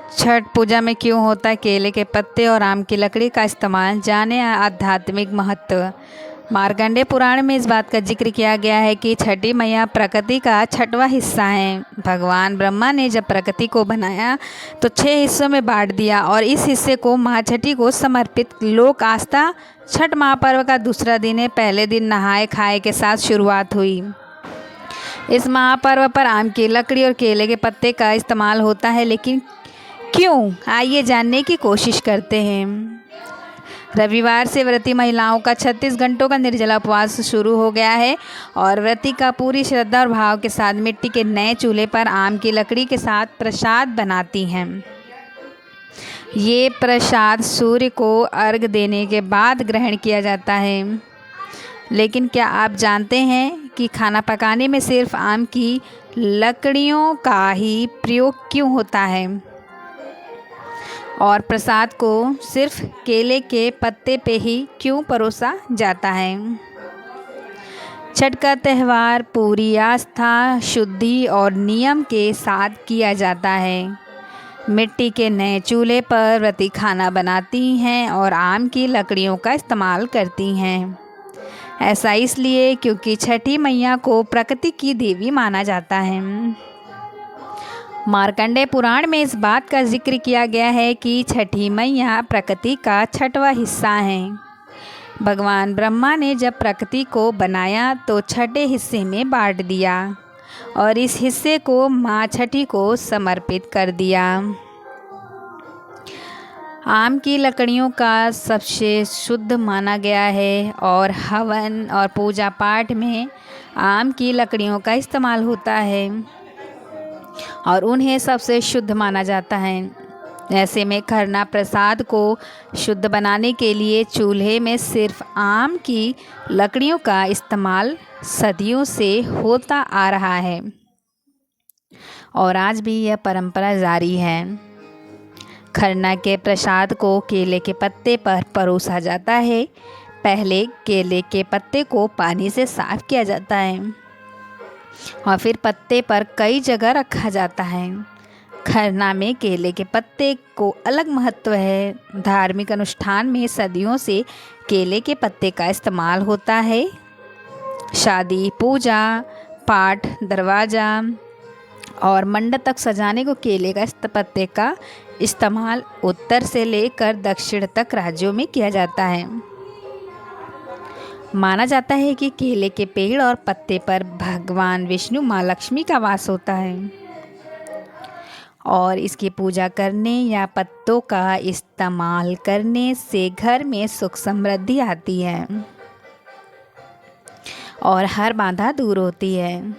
छठ पूजा में क्यों होता है केले के पत्ते और आम की लकड़ी का इस्तेमाल, जाने आध्यात्मिक महत्व। मार्कंडेय पुराण में इस बात का जिक्र किया गया है कि छठी मैया प्रकृति का छठवां हिस्सा है। भगवान ब्रह्मा ने जब प्रकृति को बनाया तो 6 हिस्सों में बांट दिया और इस हिस्से को महाछठी को समर्पित। लोक आस्था छठ महापर्व का दूसरा दिन है। पहले दिन नहाए खाए के साथ शुरुआत हुई। इस महापर्व पर आम की लकड़ी और केले के पत्ते का इस्तेमाल होता है, लेकिन क्यों, आइए जानने की कोशिश करते हैं। रविवार से व्रती महिलाओं का 36 घंटों का निर्जला उपवास शुरू हो गया है और व्रती का पूरी श्रद्धा और भाव के साथ मिट्टी के नए चूल्हे पर आम की लकड़ी के साथ प्रसाद बनाती हैं। ये प्रसाद सूर्य को अर्घ्य देने के बाद ग्रहण किया जाता है। लेकिन क्या आप जानते हैं कि खाना पकाने में सिर्फ आम की लकड़ियों का ही प्रयोग क्यों होता है और प्रसाद को सिर्फ केले के पत्ते पे ही क्यों परोसा जाता है। छठ का त्यौहार पूरी आस्था, शुद्धि और नियम के साथ किया जाता है। मिट्टी के नए चूल्हे पर व्रती खाना बनाती हैं और आम की लकड़ियों का इस्तेमाल करती हैं। ऐसा इसलिए क्योंकि छठी मैया को प्रकृति की देवी माना जाता है। मार्कंडेय पुराण में इस बात का जिक्र किया गया है कि छठी मैया प्रकृति का छठवां हिस्सा हैं। भगवान ब्रह्मा ने जब प्रकृति को बनाया तो छठे हिस्से में बांट दिया और इस हिस्से को माँ छठी को समर्पित कर दिया। आम की लकड़ियों का सबसे शुद्ध माना गया है और हवन और पूजा पाठ में आम की लकड़ियों का इस्तेमाल होता है और उन्हें सबसे शुद्ध माना जाता है। ऐसे में खरना प्रसाद को शुद्ध बनाने के लिए चूल्हे में सिर्फ आम की लकड़ियों का इस्तेमाल सदियों से होता आ रहा है और आज भी यह परंपरा जारी है। खरना के प्रसाद को केले के पत्ते पर परोसा जाता है। पहले केले के पत्ते को पानी से साफ किया जाता है और फिर पत्ते पर कई जगह रखा जाता है। खरना में केले के पत्ते को अलग महत्व है। धार्मिक अनुष्ठान में सदियों से केले के पत्ते का इस्तेमाल होता है। शादी, पूजा पाठ, दरवाज़ा और मंडप तक सजाने को केले का पत्ते का इस्तेमाल उत्तर से लेकर दक्षिण तक राज्यों में किया जाता है। माना जाता है कि केले के पेड़ और पत्ते पर भगवान विष्णु माँ लक्ष्मी का वास होता है और इसकी पूजा करने या पत्तों का इस्तेमाल करने से घर में सुख समृद्धि आती है और हर बाधा दूर होती है।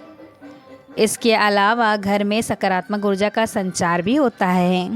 इसके अलावा घर में सकारात्मक ऊर्जा का संचार भी होता है।